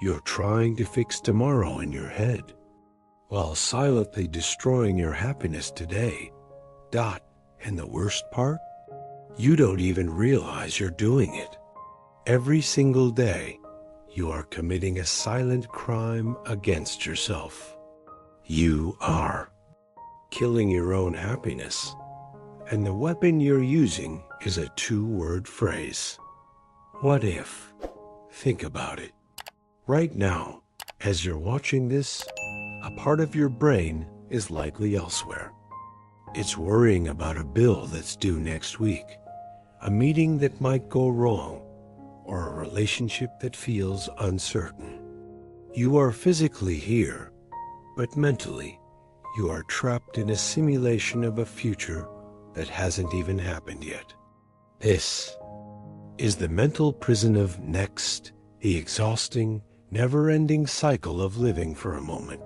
You're trying to fix tomorrow in your head, while silently destroying your happiness today. And the worst part? You don't even realize you're doing it. Every single day, you are committing a silent crime against yourself. You are killing your own happiness, and the weapon you're using is a two-word phrase. What if? Think about it. Right now, as you're watching this, a part of your brain is likely elsewhere. It's worrying about a bill that's due next week, a meeting that might go wrong, or a relationship that feels uncertain. You are physically here, but mentally, you are trapped in a simulation of a future that hasn't even happened yet. This is the mental prison of next, the exhausting, never-ending cycle of living for a moment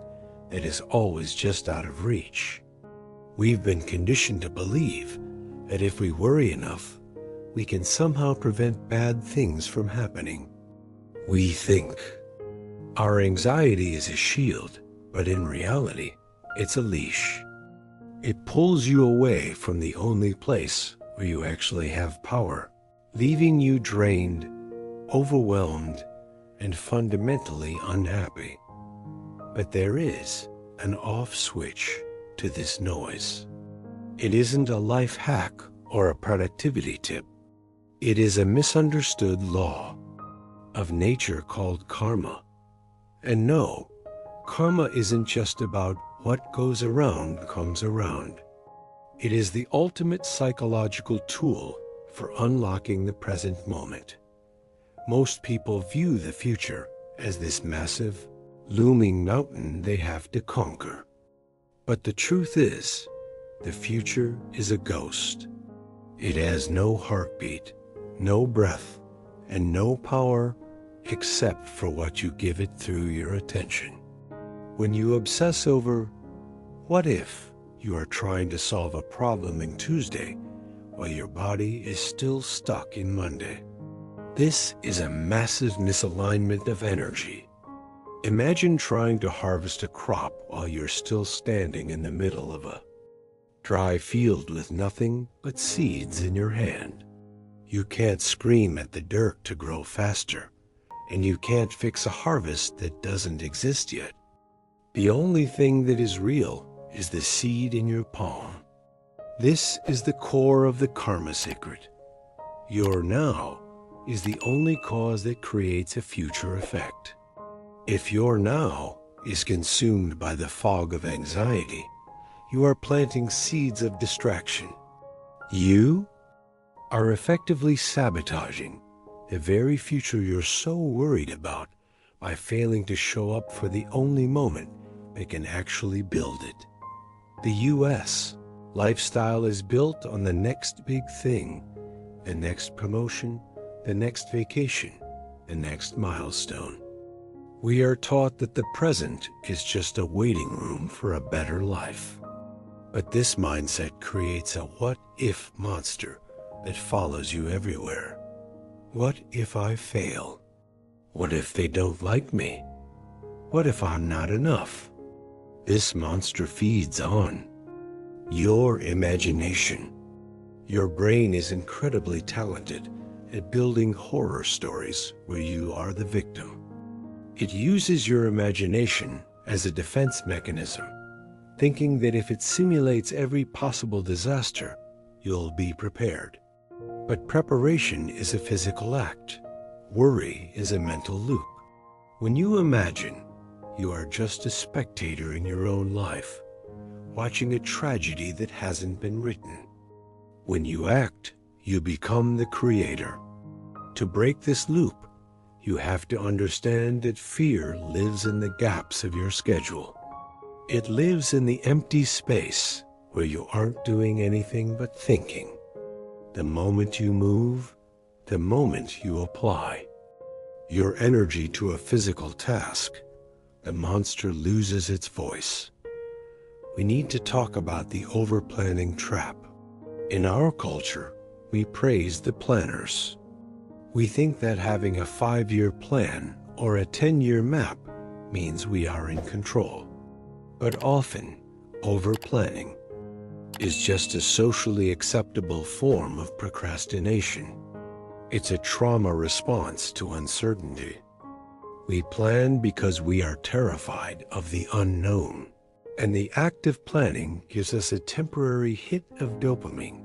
that is always just out of reach. We've been conditioned to believe that if we worry enough, we can somehow prevent bad things from happening. We think our anxiety is a shield, but in reality, it's a leash. It pulls you away from the only place where you actually have power, leaving you drained, overwhelmed, and fundamentally unhappy. But there is an off switch to this noise. It isn't a life hack or a productivity tip. It is a misunderstood law of nature called karma. And no, karma isn't just about what goes around comes around. It is the ultimate psychological tool for unlocking the present moment. Most people view the future as this massive, looming mountain they have to conquer. But the truth is, the future is a ghost. It has no heartbeat, no breath, and no power except for what you give it through your attention. When you obsess over, what if you are trying to solve a problem in Tuesday while your body is still stuck in Monday? This is a massive misalignment of energy. Imagine trying to harvest a crop while you're still standing in the middle of a dry field with nothing but seeds in your hand. You can't scream at the dirt to grow faster, and you can't fix a harvest that doesn't exist yet. The only thing that is real is the seed in your palm. This is the core of the karma secret. Your now is the only cause that creates a future effect. If your now is consumed by the fog of anxiety, you are planting seeds of distraction. You are effectively sabotaging the very future you're so worried about by failing to show up for the only moment that can actually build it. The U.S. lifestyle is built on the next big thing, the next promotion, the next vacation, the next milestone. We are taught that the present is just a waiting room for a better life. But this mindset creates a what-if monster that follows you everywhere. What if I fail? What if they don't like me? What if I'm not enough? This monster feeds on your imagination. Your brain is incredibly talented at building horror stories where you are the victim. It uses your imagination as a defense mechanism, thinking that if it simulates every possible disaster, you'll be prepared. But preparation is a physical act. Worry is a mental loop. When you imagine, you are just a spectator in your own life, watching a tragedy that hasn't been written. When you act, you become the creator. To break this loop, you have to understand that fear lives in the gaps of your schedule. It lives in the empty space where you aren't doing anything but thinking. The moment you move, the moment you apply your energy to a physical task, the monster loses its voice. We need to talk about the overplanning trap. In our culture, we praise the planners. We think that having a 5-year plan or a 10-year map means we are in control. But often, over-planning is just a socially acceptable form of procrastination. It's a trauma response to uncertainty. We plan because we are terrified of the unknown, and the act of planning gives us a temporary hit of dopamine.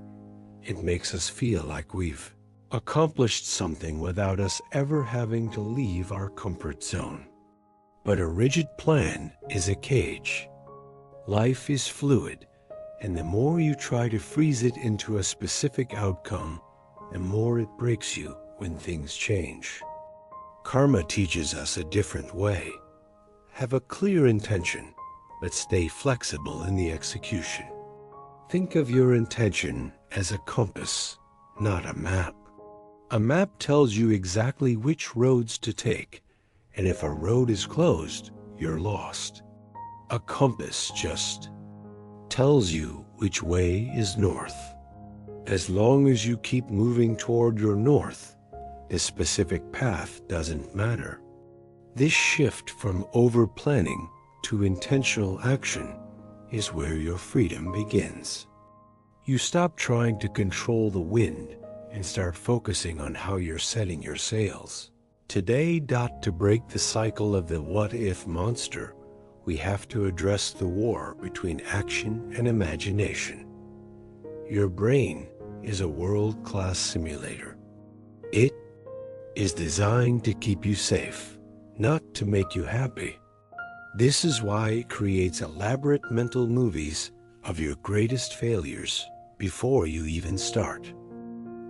It makes us feel like we've accomplished something without us ever having to leave our comfort zone. But a rigid plan is a cage. Life is fluid, and the more you try to freeze it into a specific outcome, the more it breaks you when things change. Karma teaches us a different way. Have a clear intention, but stay flexible in the execution. Think of your intention as a compass, not a map. A map tells you exactly which roads to take, and if a road is closed, you're lost. A compass just tells you which way is north. As long as you keep moving toward your north, the specific path doesn't matter. This shift from over-planning to intentional action is where your freedom begins. You stop trying to control the wind and start focusing on how you're setting your sails. Today, to break the cycle of the what-if monster, we have to address the war between action and imagination. Your brain is a world-class simulator. It is designed to keep you safe, not to make you happy. This is why it creates elaborate mental movies of your greatest failures before you even start.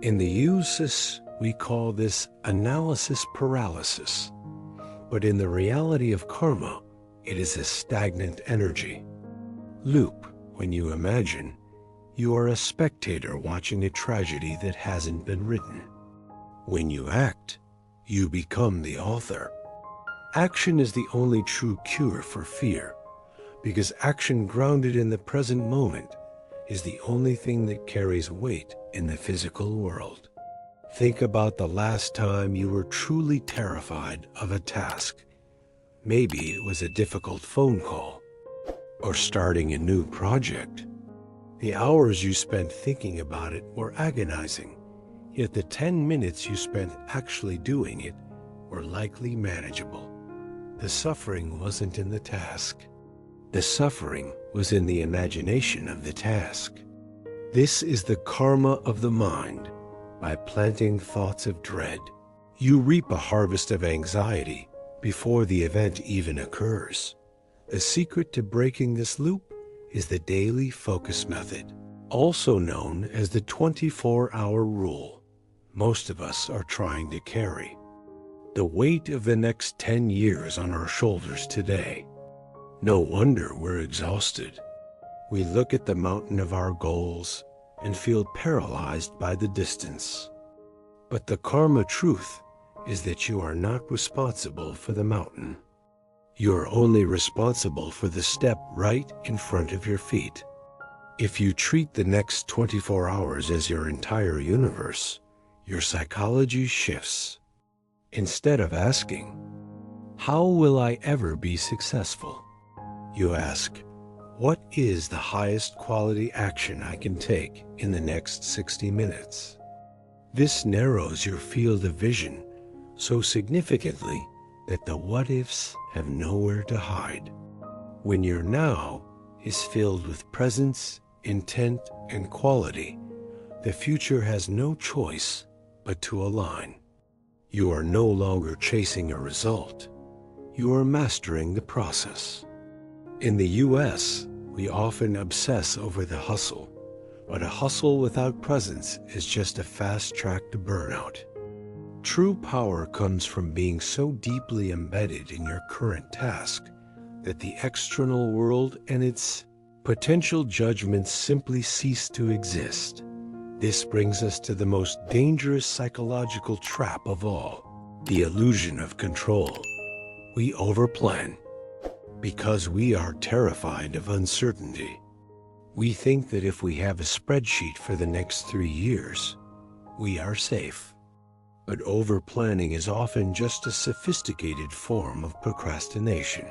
In the US, we call this analysis paralysis, but in the reality of karma, it is a stagnant energy loop. When you imagine, you are a spectator watching a tragedy that hasn't been written. When you act, you become the author. Action is the only true cure for fear, because action grounded in the present moment is the only thing that carries weight in the physical world. Think about the last time you were truly terrified of a task. Maybe it was a difficult phone call or starting a new project. The hours you spent thinking about it were agonizing, yet the 10 minutes you spent actually doing it were likely manageable. The suffering wasn't in the task. The suffering was in the imagination of the task. This is the karma of the mind. By planting thoughts of dread, you reap a harvest of anxiety before the event even occurs. The secret to breaking this loop is the daily focus method, also known as the 24-hour rule. Most of us are trying to carry the weight of the next 10 years on our shoulders today. No wonder we're exhausted. We look at the mountain of our goals and feel paralyzed by the distance. But the karma truth is that you are not responsible for the mountain. You are only responsible for the step right in front of your feet. If you treat the next 24 hours as your entire universe, your psychology shifts. Instead of asking, "How will I ever be successful?" you ask, "What is the highest quality action I can take in the next 60 minutes?" This narrows your field of vision so significantly that the what-ifs have nowhere to hide. When your now is filled with presence, intent, and quality, the future has no choice but to align. You are no longer chasing a result. You are mastering the process. In the US, we often obsess over the hustle, but a hustle without presence is just a fast track to burnout. True power comes from being so deeply embedded in your current task that the external world and its potential judgments simply cease to exist. This brings us to the most dangerous psychological trap of all, the illusion of control. We overplan because we are terrified of uncertainty. We think that if we have a spreadsheet for the next 3 years, we are safe. But overplanning is often just a sophisticated form of procrastination.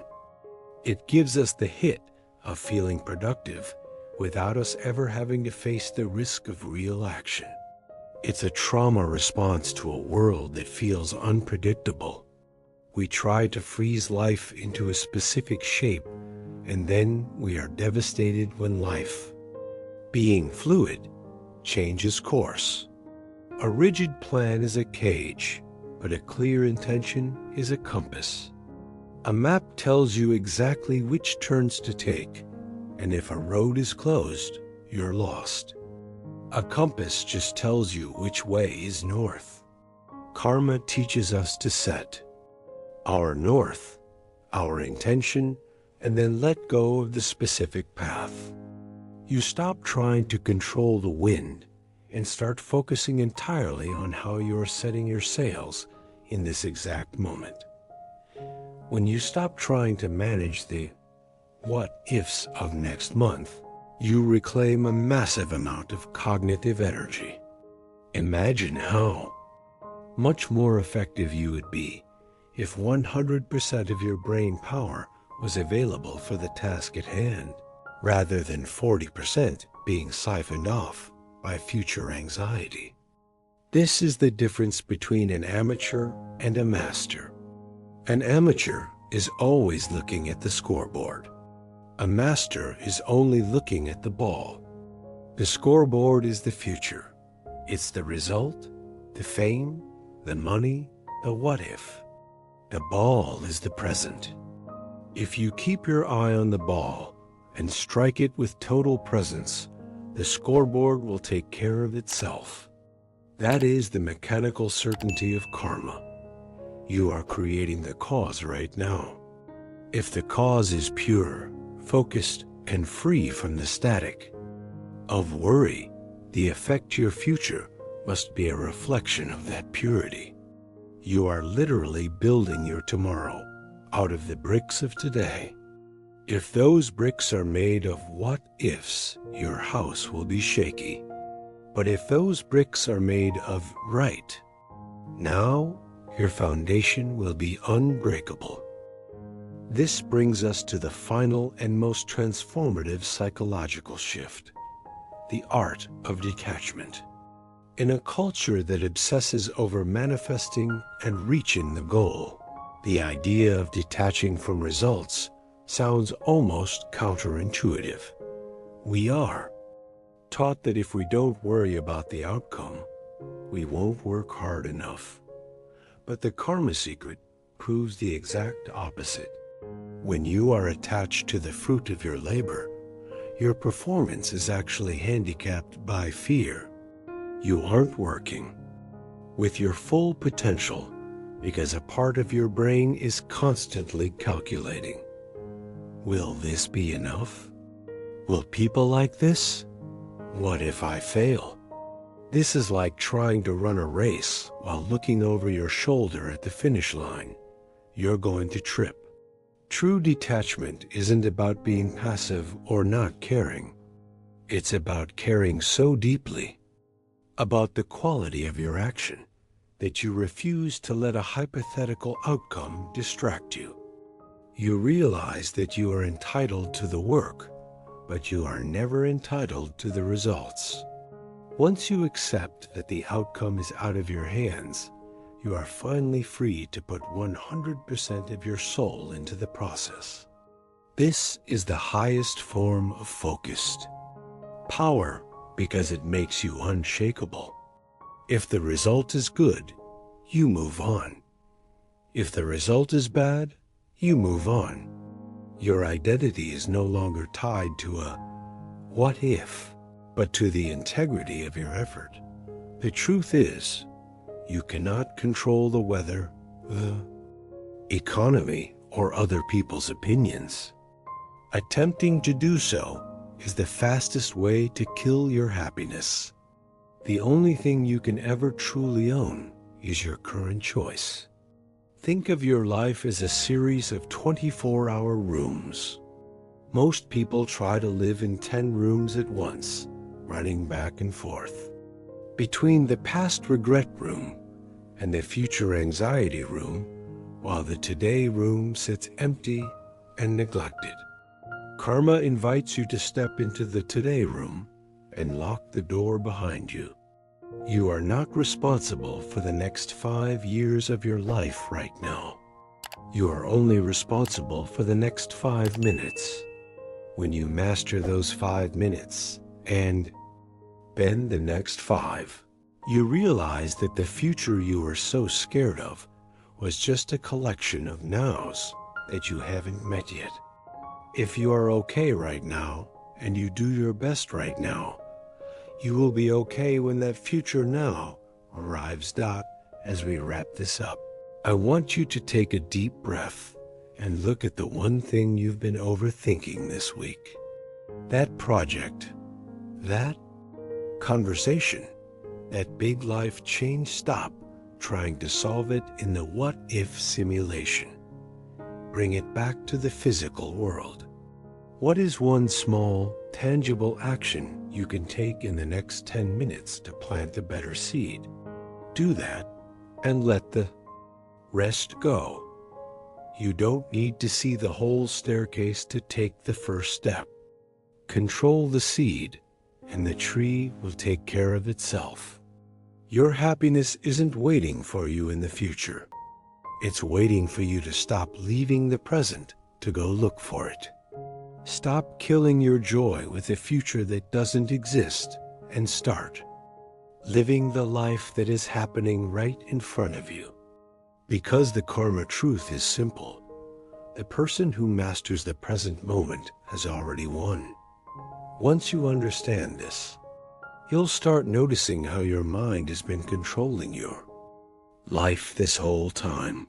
It gives us the hit of feeling productive without us ever having to face the risk of real action. It's a trauma response to a world that feels unpredictable. We try to freeze life into a specific shape, and then we are devastated when life, being fluid, changes course. A rigid plan is a cage, but a clear intention is a compass. A map tells you exactly which turns to take, and if a road is closed, you're lost. A compass just tells you which way is north. Karma teaches us to set our north, our intention, and then let go of the specific path. You stop trying to control the wind and start focusing entirely on how you are setting your sails in this exact moment. When you stop trying to manage the what-ifs of next month, you reclaim a massive amount of cognitive energy. Imagine how much more effective you would be if 100% of your brain power was available for the task at hand, rather than 40% being siphoned off by future anxiety. This is the difference between an amateur and a master. An amateur is always looking at the scoreboard. A master is only looking at the ball. The scoreboard is the future. It's the result, the fame, the money, the what if. The ball is the present. If you keep your eye on the ball and strike it with total presence, the scoreboard will take care of itself. That is the mechanical certainty of karma. You are creating the cause right now. If the cause is pure, focused, and free from the static of worry, the effect to your future must be a reflection of that purity. You are literally building your tomorrow out of the bricks of today. If those bricks are made of what-ifs, your house will be shaky. But if those bricks are made of right now, your foundation will be unbreakable. This brings us to the final and most transformative psychological shift, the art of detachment. In a culture that obsesses over manifesting and reaching the goal, the idea of detaching from results sounds almost counterintuitive. We are taught that if we don't worry about the outcome, we won't work hard enough. But the karma secret proves the exact opposite. When you are attached to the fruit of your labor, your performance is actually handicapped by fear. You aren't working with your full potential because a part of your brain is constantly calculating. Will this be enough? Will people like this? What if I fail? This is like trying to run a race while looking over your shoulder at the finish line. You're going to trip. True detachment isn't about being passive or not caring. It's about caring so deeply about the quality of your action that you refuse to let a hypothetical outcome distract you. You realize that you are entitled to the work, but you are never entitled to the results. Once you accept that the outcome is out of your hands, you are finally free to put 100% of your soul into the process. This is the highest form of focused power because it makes you unshakable. If the result is good, you move on. If the result is bad, you move on. Your identity is no longer tied to a what if, but to the integrity of your effort. The truth is, you cannot control the weather, the economy, or other people's opinions. Attempting to do so is the fastest way to kill your happiness. The only thing you can ever truly own is your current choice. Think of your life as a series of 24-hour rooms. Most people try to live in 10 rooms at once, running back and forth. Between the past regret room and the future anxiety room, while the today room sits empty and neglected. Karma invites you to step into the today room and lock the door behind you. You are not responsible for the next 5 years of your life right now. You are only responsible for the next 5 minutes. When you master those 5 minutes and bend the next 5, you realize that the future you were so scared of was just a collection of nows that you haven't met yet. If you are okay right now and you do your best right now, you will be okay when that future now arrives. As we wrap this up, I want you to take a deep breath and look at the one thing you've been overthinking this week. That project, that conversation, that big life change. Stop trying to solve it in the what-if simulation. Bring it back to the physical world. What is one small, tangible action you can take in the next 10 minutes to plant a better seed? Do that and let the rest go. You don't need to see the whole staircase to take the first step. Control the seed, and the tree will take care of itself. Your happiness isn't waiting for you in the future. It's waiting for you to stop leaving the present to go look for it. Stop killing your joy with a future that doesn't exist and start living the life that is happening right in front of you. Because the karma truth is simple, the person who masters the present moment has already won. Once you understand this, you'll start noticing how your mind has been controlling your life this whole time.